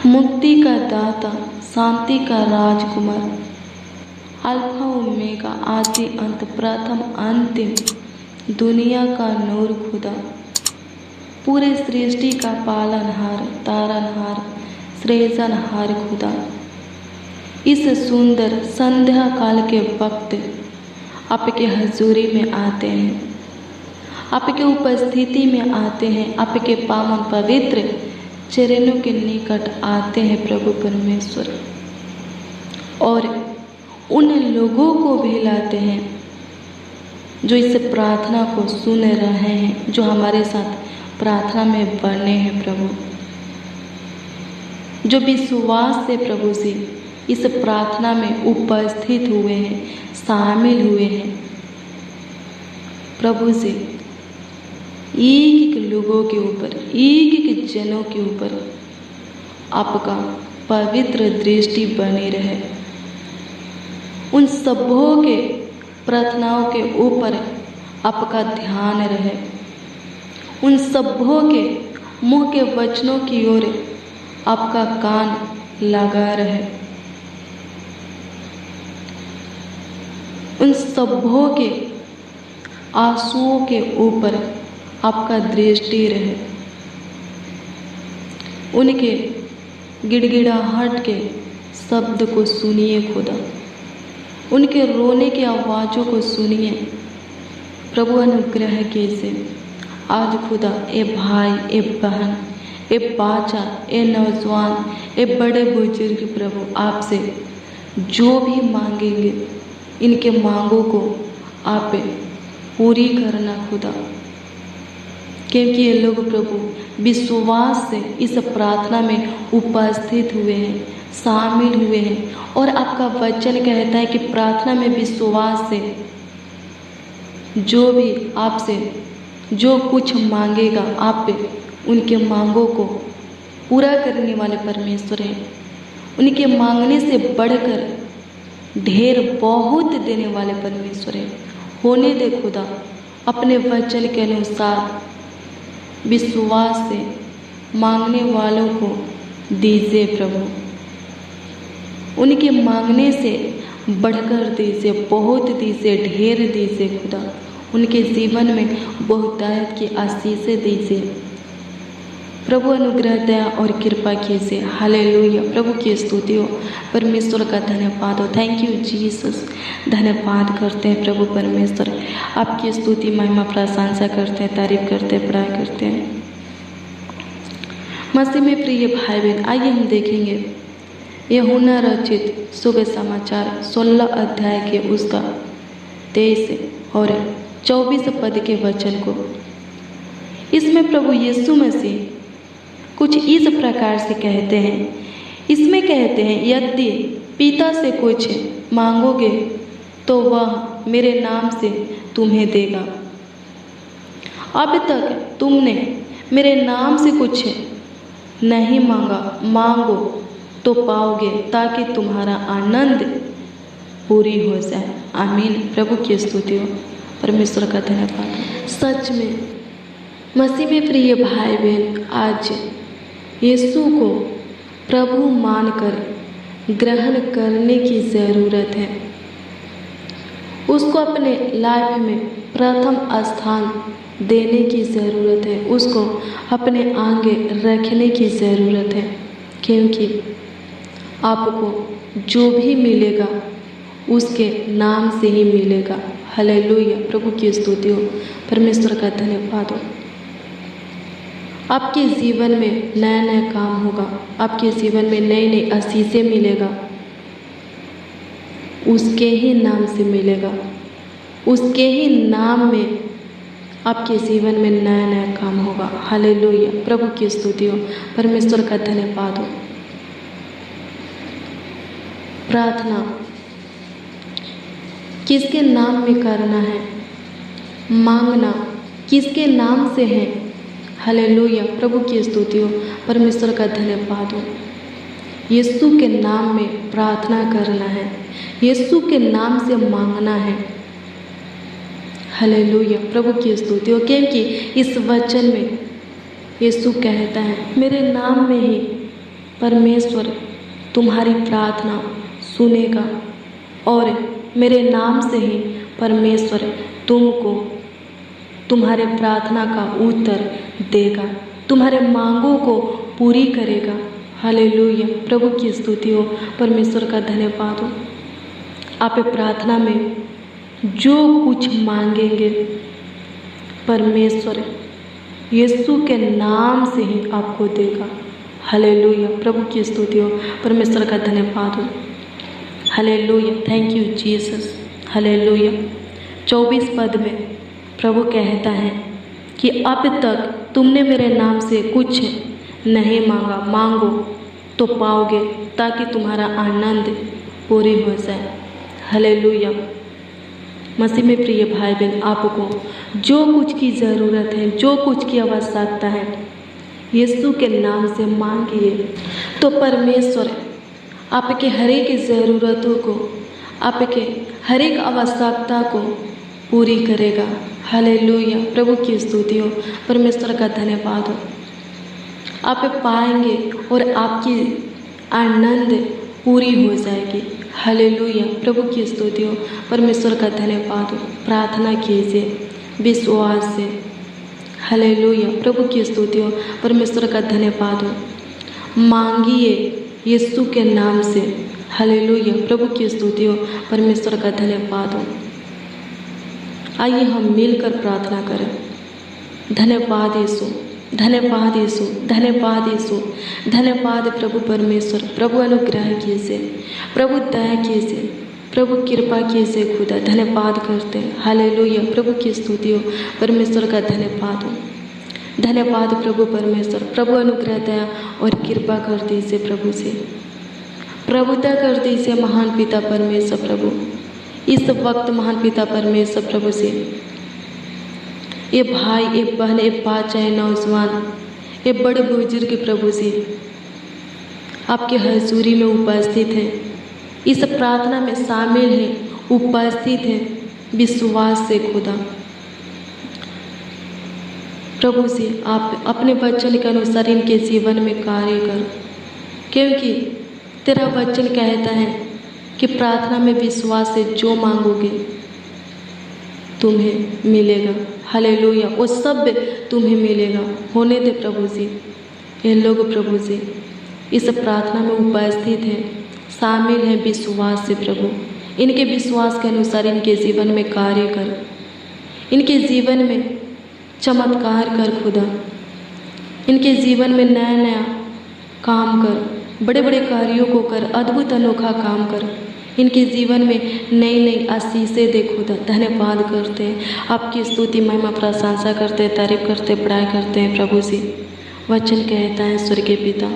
मुक्ति का दाता, शांति का राजकुमार, अल्फा ओमेगा, आदि अंत, प्रथम अंतिम, दुनिया का नूर खुदा, पूरे सृष्टि का पालनहार, तारनहार, सृजनहार खुदा, इस सुंदर संध्या काल के वक्त आपके हजूरी में आते हैं, आपके उपस्थिति में आते हैं, आपके पावन पवित्र चरणों के निकट आते हैं प्रभु परमेश्वर, और उन लोगों को भी लाते हैं जो इस प्रार्थना को सुन रहे हैं, जो हमारे साथ प्रार्थना में बने हैं प्रभु, जो विश्वास से प्रभु से इस प्रार्थना में उपस्थित हुए हैं, शामिल हुए हैं प्रभु से। एक एक लोगों के ऊपर, एक एक जनों के ऊपर आपका पवित्र दृष्टि बनी रहे, उन सबों के प्रार्थनाओं के ऊपर आपका ध्यान रहे, उन सबों के मुंह के वचनों की ओर आपका कान लगा रहे, उन सबों के आंसुओं के ऊपर आपका दृष्टि रहे, उनके गिड़गिड़ाहट के शब्द को सुनिए खुदा, उनके रोने की आवाज़ों को सुनिए प्रभु। अनुग्रह कीजिए आज खुदा, ए भाई, ए बहन, ए बाचा, ए नौजवान, ए बड़े बुजुर्ग प्रभु आपसे जो भी मांगेंगे, इनके मांगों को आप पूरी करना खुदा, क्योंकि ये लोग प्रभु विश्वास से इस प्रार्थना में उपस्थित हुए हैं, शामिल हुए हैं, और आपका वचन कहता है कि प्रार्थना में विश्वास से जो भी आपसे जो कुछ मांगेगा, आप उनके मांगों को पूरा करने वाले परमेश्वर हैं। उनके मांगने से बढ़कर ढेर बहुत देने वाले परमेश्वर हैं। होने दे खुदा, अपने वचन के अनुसार विश्वास से मांगने वालों को दीजिए प्रभु, उनके मांगने से बढ़कर दीजिए, बहुत दीजिए, ढेर दीजिए खुदा, उनके जीवन में बहुतायत की आशीषें दीजिए प्रभु। अनुग्रह, दया और कृपा कीजिए। हालेलुया। प्रभु की स्तुति हो, परमेश्वर का धन्यवाद हो। Thank you Jesus. धन्यवाद करते हैं प्रभु परमेश्वर, आपकी स्तुति, महिमा, प्रशंसा करते हैं, तारीफ करते हैं, बड़ाई करते हैं। मसीह में प्रिय भाई बहन, आइए हम देखेंगे यूहन्ना रचित शुभ समाचार 16 अध्याय के उसका 23 और 24 पद के वचन को। इसमें प्रभु यीशु मसीह कुछ इस प्रकार से कहते हैं। इसमें कहते हैं, यदि पिता से कुछ मांगोगे तो वह मेरे नाम से तुम्हें देगा। अब तक तुमने मेरे नाम से कुछ नहीं मांगा, मांगो तो पाओगे, ताकि तुम्हारा आनंद पूरी हो जाए। आमीन। प्रभु की स्तुति हो, परमेश्वर का धन्यवाद। सच में मसीह में प्रिय भाई बहन, आज यीशु को प्रभु मानकर ग्रहण करने की ज़रूरत है। उसको अपने लाइफ में प्रथम स्थान देने की ज़रूरत है, उसको अपने आगे रखने की ज़रूरत है, क्योंकि आपको जो भी मिलेगा उसके नाम से ही मिलेगा। हालेलुया। प्रभु की स्तुति हो, परमेश्वर का धन्यवाद हो। आपके जीवन में नया नया काम होगा, आपके जीवन में नई नई आशीषें मिलेगा, उसके ही नाम से मिलेगा, उसके ही नाम में आपके जीवन में नया नया काम होगा। हालेलुया। प्रभु की स्तुति हो, परमेश्वर का धन्यवाद हो। प्रार्थना किसके नाम में करना है, मांगना किसके नाम से है। हालेलुया। प्रभु की स्तुति हो, परमेश्वर का धन्यवाद हो। यीशु के नाम में प्रार्थना करना है, यीशु के नाम से मांगना है। हालेलुया। प्रभु की स्तुति हो, क्योंकि इस वचन में यीशु कहता है, मेरे नाम में ही परमेश्वर तुम्हारी प्रार्थना सुनेगा और मेरे नाम से ही परमेश्वर तुमको तुम्हारे प्रार्थना का उत्तर देगा, तुम्हारे मांगों को पूरी करेगा। हालेलुया, प्रभु की स्तुति हो, परमेश्वर का धन्यवाद हो। आप प्रार्थना में जो कुछ मांगेंगे परमेश्वर यीशु के नाम से ही आपको देगा। हालेलुया, प्रभु की स्तुति हो, परमेश्वर का धन्यवाद हो। Hallelujah, thank you Jesus. Hallelujah. 24 पद में प्रभु कहता है कि अब तक तुमने मेरे नाम से कुछ नहीं मांगा, मांगो तो पाओगे, ताकि तुम्हारा आनंद पूरी हो जाए। हालेलुया। मसीह में प्रिय भाई बहन, आपको जो कुछ की ज़रूरत है, जो कुछ की आवश्यकता है, यीशु के नाम से मांगिए तो परमेश्वर आपके हर एक ज़रूरतों को, आपके हर एक आवश्यकता को पूरी करेगा। हालेलुया, प्रभु की स्तुति हो, परमेश्वर का धन्यवाद हो। आप पाएंगे और आपकी आनंद पूरी हो जाएगी। हालेलुया, प्रभु की स्तुति हो, परमेश्वर का धन्यवाद हो। प्रार्थना कीजिए विश्वास से। हालेलुया, प्रभु की स्तुति हो, परमेश्वर का धन्यवाद हो। मांगिए यीशु के नाम से। हालेलुया, प्रभु की स्तुति हो, परमेश्वर का धन्यवाद हो। आइए हम मिलकर प्रार्थना करें। धन्यवाद यीशु, धन्यवाद यीशु, धन्यवाद यीशु, धन्यवाद प्रभु परमेश्वर। प्रभु अनुग्रह कीजिए, प्रभु दया कीजिए, प्रभु कृपा कीजिए खुदा। धन्यवाद करते हैं। हालेलुया, प्रभु की स्तुति हो, परमेश्वर का धन्यवाद हो। धन्यवाद प्रभु परमेश्वर। प्रभु अनुग्रह दया और कृपा कर दीजिए प्रभु से, प्रभुता कर दीजिए महान पिता परमेश्वर। प्रभु इस वक्त महान पिता परमेश्वर प्रभु से ये भाई, ये बहन, ये बच्चा, ये नौजवान, ये बड़े बुजुर्ग प्रभु से आपके हजूरी में उपस्थित हैं, इस प्रार्थना में शामिल हैं, उपस्थित हैं विश्वास से खुदा। प्रभु से आप अपने वचन के अनुसार इनके जीवन में कार्य कर, क्योंकि तेरा वचन कहता है कि प्रार्थना में विश्वास से जो मांगोगे तुम्हें मिलेगा। हालेलुया, वो सब तुम्हें मिलेगा। होने दे प्रभु जी, ये लोग प्रभु जी इस प्रार्थना में उपस्थित हैं, शामिल हैं विश्वास से। प्रभु इनके विश्वास के अनुसार इनके जीवन में कार्य कर, इनके जीवन में चमत्कार कर खुदा, इनके जीवन में नया नया काम कर, बड़े बड़े कार्यों को कर, अद्भुत अनोखा काम कर, इनके जीवन में नई नई आशीषें दे खुदा। धन्यवाद करते हैं, आपकी स्तुति महिमा प्रशंसा करते हैं, तारीफ करते हैं, बड़ाई करते हैं प्रभु जी। वचन कहता है स्वर्गीय पिता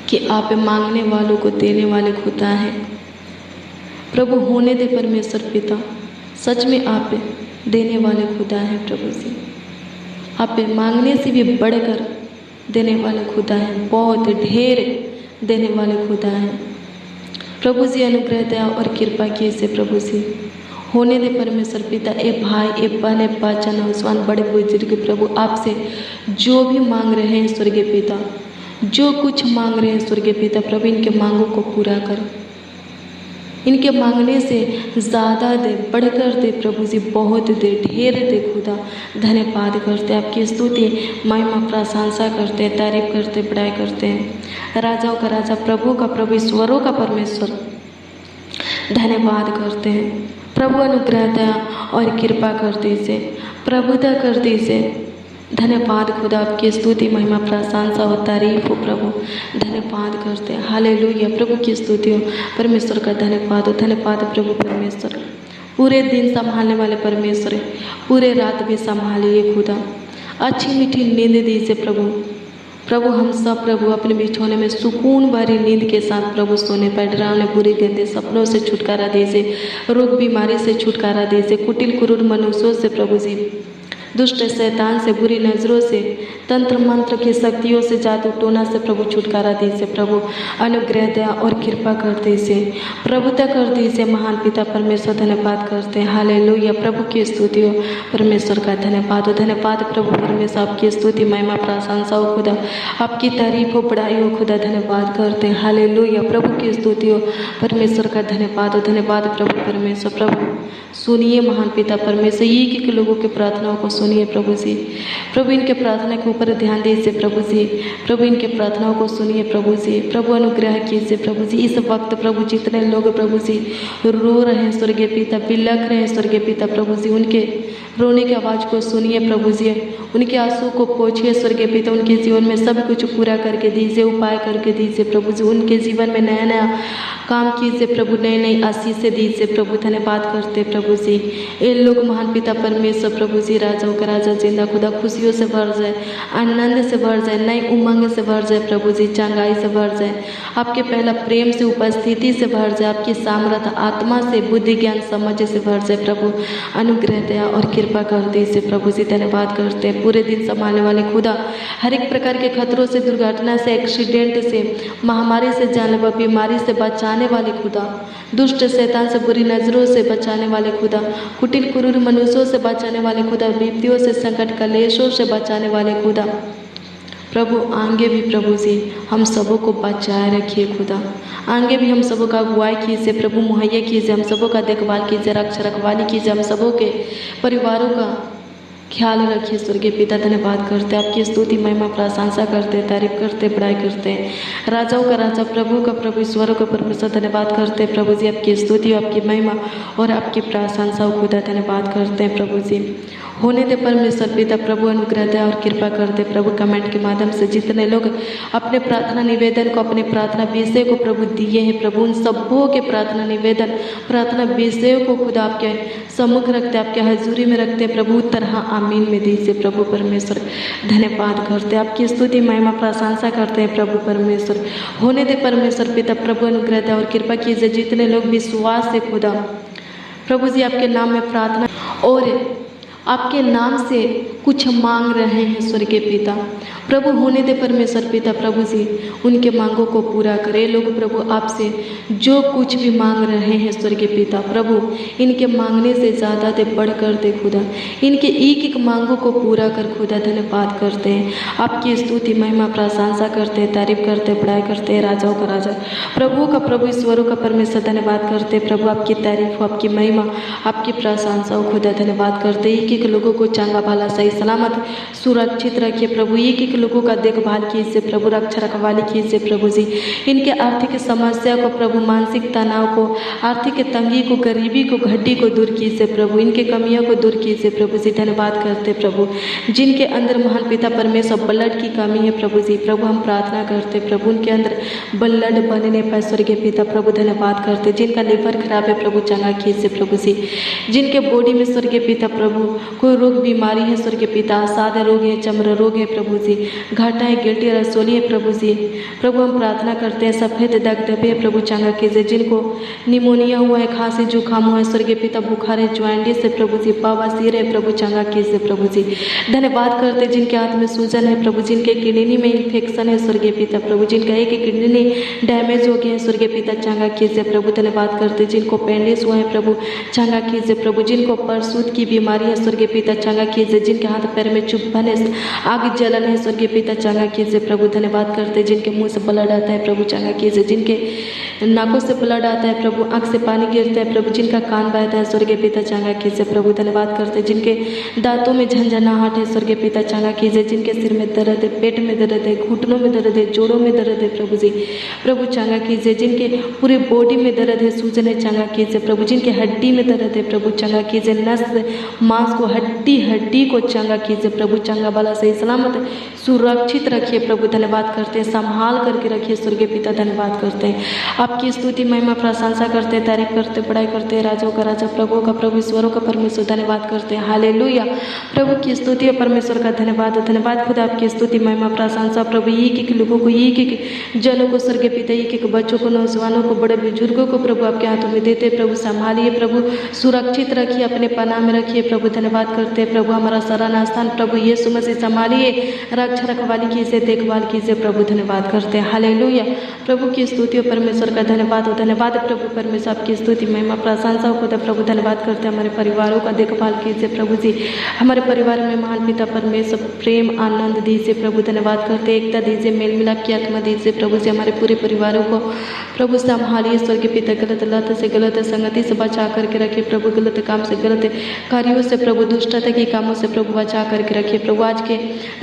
कि आप मांगने वालों को देने वाले खुदा हैं। प्रभु होने दे परमेश्वर पिता, सच में आप देने वाले खुदा हैं प्रभु जी। आप मांगने से भी बढ़कर देने वाले खुदा हैं, बहुत ढेर देने वाले खुदा हैं प्रभु जी। अनुग्रह दया और कृपा कीजिए प्रभु जी। होने दे परमेश्वर पिता ए भाई, ए बहन, ए बच्चा, नौजवान, बड़े बुजुर्ग प्रभु आपसे जो भी मांग रहे हैं स्वर्गीय पिता, जो कुछ मांग रहे हैं स्वर्गीय पिता, प्रभु इनके मांगों को पूरा कर, इनके मांगने से ज़्यादा दे, बढ़कर दे प्रभु जी, बहुत दे, ढेर दे खुदा। धन्यवाद करते हैं, आपकी स्तुति महिमा प्रशंसा करते हैं, तारीफ करते, बड़ाई करते हैं। राजाओं का राजा, प्रभु का प्रभु, ईश्वरों का परमेश्वर, धन्यवाद करते हैं। प्रभु अनुग्रह दया और कृपा कर दीजिए, प्रभुता कर दीजिए। धन्यवाद खुदा, आपकी स्तुति महिमा प्रशंसा और तारीफ हो प्रभु। धन्यवाद करते हैं। हालेलुया, प्रभु की स्तुति हो, परमेश्वर का धन्यवाद हो। धन्यवाद प्रभु परमेश्वर। पूरे दिन संभालने वाले परमेश्वर, पूरे रात भी संभालिए खुदा। अच्छी मीठी नींद दीजिए प्रभु। प्रभु हम सब प्रभु अपने बिछौने में सुकून भरी नींद के साथ प्रभु सोने पर, डरावने बुरे गंदे सपनों से छुटकारा दीजिए, रोग बीमारी से छुटकारा दीजिए, कुटिल क्रूर मनुष्यों से प्रभु जी दुष्ट शैतान से, बुरी नज़रों से, तंत्र मंत्र की शक्तियों से, जादू टोना से प्रभु छुटकारा दीजिए। प्रभु अनुग्रह दया और कृपा कर दीजिए, प्रभुता कर दीजिए। महान पिता परमेश्वर धन्यवाद करते हैं। हालेलुया। प्रभु की स्तुति हो, परमेश्वर का धन्यवाद हो। धन्यवाद प्रभु परमेश्वर, आपकी स्तुति महिमा प्रशंसा हो खुदा, आपकी तारीफ हो, बड़ाई हो खुदा। धन्यवाद करते हैं। हालेलुया। प्रभु की स्तुति हो, परमेश्वर का धन्यवाद हो। धन्यवाद प्रभु परमेश्वर। प्रभु सुनिए महान पिता परमेश्वर, एक एक लोगों की प्रार्थनाओं को सुनिए प्रभु जी। प्रभु इनके प्रार्थना के ऊपर ध्यान दीजिए प्रभु जी। प्रभु इनके प्रार्थनाओं को सुनिए प्रभु जी। प्रभु अनुग्रह कीजिए प्रभु जी। इस वक्त प्रभु जितने लोग प्रभु जी रो रहे हैं स्वर्गीय पिता, बिलख रहे हैं स्वर्गीय पिता प्रभु जी, उनके रोने की आवाज़ को सुनिए प्रभु जी। उनके आंसू को पोंछिए स्वर्गीय पिता। उनके जीवन में सब कुछ पूरा करके दीजिए, उपाय करके दीजिए प्रभु जी। उनके जीवन में नया नया काम कीजिए प्रभु, नई नई आशीषें दीजिए प्रभु। धन्यवाद करते प्रभु जी। ये लोग महान पिता परमेश्वर प्रभु जी, राजाओं का राजा जिंदा खुदा, खुशियों से भर जाए, आनंद से भर जाए, नई उमंग से भर जाए प्रभु जी, चंगाई से भर जाए, आपके पहला प्रेम से, उपस्थिति से भर जाए, आपकी सामर्थ आत्मा से, बुद्धि ज्ञान समझ से भर जाए प्रभु। अनुग्रह दया और कृपा कर दीजिए प्रभु जी। धन्यवाद करते हैं। पूरे दिन संभालने वाले खुदा, हर एक प्रकार के खतरों से, दुर्घटना से, एक्सीडेंट से, महामारी से, जानलेवा बीमारी से बचाने वाले खुदा, दुष्ट शैतान से, बुरी नज़रों से बचाने वाले खुदा, कुटिल क्रूर मनुष्यों से बचाने वाले खुदा, विपत्तियों से, संकट कलेशों से बचाने वाले खुदा, प्रभु आगे भी प्रभु जी हम सबों को बचाए रखिए खुदा। आगे भी हम सबों का अगुवाई कीजिए प्रभु, मुहैया कीजिए, हम सबों का देखभाल कीजिए, रखवाली कीजिए, हम सबों के परिवारों का ख्याल रखिए स्वर्गीय पिता। धन्यवाद करते हैं, आपकी स्तुति महिमा प्रशंसा करते हैं, तारीफ करते हैं, बड़ाई करते हैं। राजाओं का राजा, प्रभु का प्रभु, ईश्वरों का परमेश्वर, धन्यवाद करते हैं प्रभु जी। आपकी स्तुति, आपकी महिमा और आपकी प्रशंसा हो खुदा। धन्यवाद करते हैं प्रभु जी। होने दे परमेश्वर पिता प्रभु, अनुग्रह दया और कृपा करते प्रभु। कमेंट के माध्यम से जितने लोग अपने प्रार्थना निवेदन को, अपने प्रार्थना विषय को प्रभु दिए हैं प्रभु, उन सबों के प्रार्थना निवेदन, प्रार्थना विषयों को खुदा आपके सम्मुख रखते, आपके हजूरी में रखते प्रभु। उत्तर हाँ आमीन में दीजिए प्रभु परमेश्वर। धन्यवाद करते, आपकी स्तुति महिमा प्रशंसा करते हैं प्रभु परमेश्वर। होने दे परमेश्वर पिता प्रभु, अनुग्रह दया और कृपा कीजिए। जितने लोग विश्वास से खुदा प्रभु जी आपके नाम में प्रार्थना और आपके नाम से कुछ मांग रहे हैं स्वर्गीय पिता प्रभु, होने दे परमेश्वर पिता प्रभु जी उनके मांगों को पूरा करे। लोग प्रभु आपसे जो कुछ भी मांग रहे हैं स्वर्गीय पिता प्रभु, इनके मांगने से ज़्यादा दे, बढ़कर दे खुदा, इनके एक एक मांगों को पूरा कर खुदा। धन्यवाद करते हैं, आपकी स्तुति महिमा प्रशंसा करते हैं, तारीफ करते हैं, बड़ाई करते हैं। राजाओं का राजा, प्रभु का प्रभु, ईश्वरों का परमेश्वर, धन्यवाद करते हैं प्रभु। आपकी तारीफ हो, आपकी महिमा, आपकी प्रशंसा हो खुदा। धन्यवाद करते हैं। एक एक लोगों को चंगा भला सही सलामत सुरक्षित रखिए प्रभु। एक एक लोगों का देखभाल कीजिए प्रभु, रक्षा रखवाली कीजिए प्रभु जी। इनके आर्थिक समस्या को प्रभु, मानसिक तनाव को, आर्थिक तंगी को, गरीबी को, घटी को दूर कीजिए प्रभु। इनके कमियों को दूर कीजिए प्रभु जी। धन्यवाद करते प्रभु। जिनके अंदर महान पिता परमेश्वर ब्लड की कमी है प्रभु जी, प्रभु हम प्रार्थना करते प्रभु, उनके अंदर ब्लड बनने पाए स्वर्गीय पिता प्रभु। धन्यवाद करते। जिनका लीवर खराब है प्रभु, चंगा कीजिए प्रभु जी। जिनके बॉडी में स्वर्गीय पिता प्रभु कोई रोग बीमारी है स्वर्गीय पिता, सादा रोग है, चमड़ा रोग है प्रभु जी, घाटा है, गिल्टी रसोली है प्रभु जी, प्रभु हम प्रार्थना करते हैं। सफ़ेद दगदगे है प्रभु, चंगा कीजिए। जिनको निमोनिया हुआ है, खांसी जुकाम हुआ है स्वर्गीय पिता, बुखार है, ज्वाइंटिस है प्रभु जी, बवासीर है प्रभु, चंगा कीजिए प्रभु जी। धन्यवाद करते। जिनके हाथ में सूजन है प्रभु, जिनके किडनी में इन्फेक्शन है स्वर्गीय पिता प्रभु, जिनका एक किडनी डैमेज हो गया है स्वर्गीय पिता, चंगा कीजिए प्रभु। धन्यवाद करते। जिनको पेंडिस हुआ है प्रभु, चंगा कीजिए प्रभु। जिनको परसूत की बीमारी है स्वर्गीय पिता, चंगा कीजिए। जिनके हाथ पैर में चुभन है, आग जलन है स्वर्गीय पिता, चंगा कीजिए प्रभु। धन्यवाद करते। जिनके मुंह से ब्लड आता है प्रभु, चंगा कीजिए। जिनके नाकों से ब्लड आता है प्रभु, आँख से पानी गिरता है प्रभु, जिनका कान बहता है स्वर्गीय पिता, चंगा कीजिए प्रभु। धन्यवाद करते। जिनके दांतों में झंझनाहट है स्वर्गीय पिता, चंगा कीजिए। जिनके सिर में दर्द है, पेट में दर्द है, घुटनों में दर्द है, जोड़ों में दर्द है प्रभु जी, प्रभु चंगा कीजिए। जिनके पूरे बॉडी में दर्द है, सूजन है, चंगा कीजिए प्रभु। जिनके हड्डी में दर्द है प्रभु, चंगा कीजिए। नस मांस को, हड्डी को चंगा कीजिए प्रभु। चंगा वाला सही सलामत सुरक्षित रखिए प्रभु। धन्यवाद करते हैं। संभाल करके रखिए स्वर्गीय पिता। धन्यवाद करते हैं। आपकी स्तुति महिमा प्रशंसा करते हैं, तारीफ करते, बड़ाई करते हैं। राजाओं का राजा, प्रभु का प्रभु, ईश्वरों का परमेश्वर, धन्यवाद करते हैं। हालेलुया। प्रभु की स्तुति और परमेश्वर का धन्यवाद। धन्यवाद खुदा, आपकी स्तुति महिमा प्रशंसा प्रभु। एक एक लोगों को, एक एक जनों को स्वर्गीय पिता, एक एक बच्चों को, नौजवानों को, बड़े बुजुर्गों को प्रभु आपके हाथों में देते प्रभु। संभालिए प्रभु, सुरक्षित रखिए, अपने पनाह में रखिए प्रभु। धन्यवाद धन्यवाद करते हैं प्रभु। हमारा सारा स्थान प्रभु यीशु मसीह संभालिए, रक्षा रखवाली कीजिए, देखभाल कीजिए प्रभु। धन्यवाद करते हैं, हालेलुया। प्रभु की स्तुति हो, परमेश्वर का धन्यवाद हो। धन्यवाद प्रभु परमेश्वर, आपकी स्तुति महिमा प्रशंसा हो खुदा प्रभु। धन्यवाद करते हैं, हमारे परिवारों का देखभाल कीजिए प्रभु जी। हमारे परिवार में महान पिता परमेश्वर प्रेम आनंद दीजिए प्रभु। धन्यवाद करते, एकता दीजिए, मेल मिलाप की आत्मा दीजिए प्रभु जी। हमारे पूरे परिवारों को प्रभु संभालिए स्वर्गीय पिता। गलत लत से, गलत संगति से बचा करके रखिए प्रभु। गलत काम से, गलत कार्यों से प्रभु, दुष्टता के कामों से प्रभु बचा करके रखिए प्रभु। आज के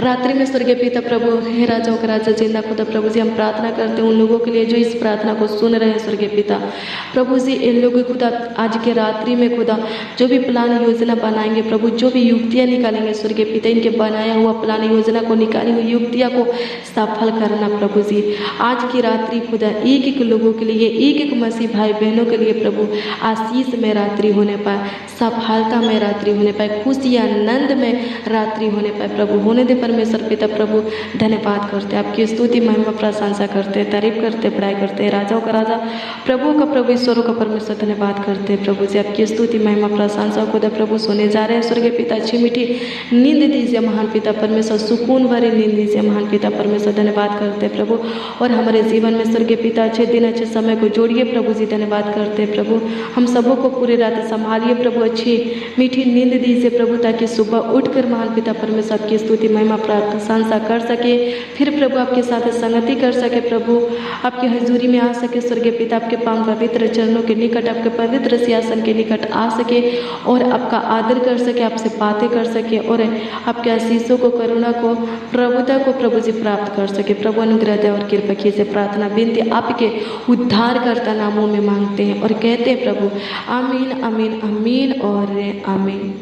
रात्रि में स्वर्गीय पिता प्रभु, हे राजाओं का राजा जिंदा खुदा प्रभु जी, हम प्रार्थना करते हैं उन लोगों के लिए जो इस प्रार्थना को सुन रहे हैं स्वर्गीय पिता प्रभु जी। इन लोगों खुदा आज के रात्रि में खुदा जो भी प्लान योजना बनाएंगे प्रभु, जो भी युक्तियाँ निकालेंगे स्वर्गीय पिता, इनके बनाया हुआ प्लान योजना को, निकाली हुई युक्तियाँ को सफल करना प्रभु जी। आज की रात्रि खुदा एक एक लोगों के लिए, एक एक मसीह भाई बहनों के लिए प्रभु आशीष में रात्रि होने पाए, सफलता में रात्रि होने पाए, खुशी आनंद में रात्रि होने पाए प्रभु। होने दे परमेश्वर पिता प्रभु। धन्यवाद करते हैं, आपकी स्तुति महिमा प्रशंसा करते हैं, तारीफ करते, बड़ाई करते हैं। राजाओं का राजा, प्रभु का प्रभु, ईश्वरों का परमेश्वर, धन्यवाद करते हैं प्रभु जी। आपकी स्तुति महिमा प्रशंसा खुदा प्रभु। सोने जा रहे हैं स्वर्गीय पिता, अच्छी मीठी नींद दीजिए महान पिता परमेश्वर, सुकून भरी नींद दीजिए महान पिता परमेश्वर। धन्यवाद करते हैं प्रभु। और हमारे जीवन में स्वर्गीय पिता अच्छे दिन अच्छे समय को जोड़िए प्रभु जी। धन्यवाद करते हैं प्रभु। हम सबों को पूरी रात संभालिए प्रभु, अच्छी मीठी नींद दीजिए प्रभु, ताकि सुबह उठकर महान पिता परमेश्वर आपकी स्तुति महिमा प्रशंसा कर सके, फिर प्रभु आपके साथ संगति कर सके प्रभु, आपकी हजूरी में आ सके स्वर्गीय पिता। आपके पावन पवित्र चरणों के निकट, आपके पवित्र सिंहासन के निकट आ सके और आपका आदर कर सके, आपसे बातें कर सके और आपके आशीषों को, करुणा को, प्रभुता को प्रभु जी प्राप्त कर सके प्रभु। अनुग्रह दे और कृपा कीजिए। प्रार्थना विनती आपके उद्धारकर्ता नामों में मांगते हैं और कहते हैं प्रभु, आमीन आमीन आमीन और आमीन।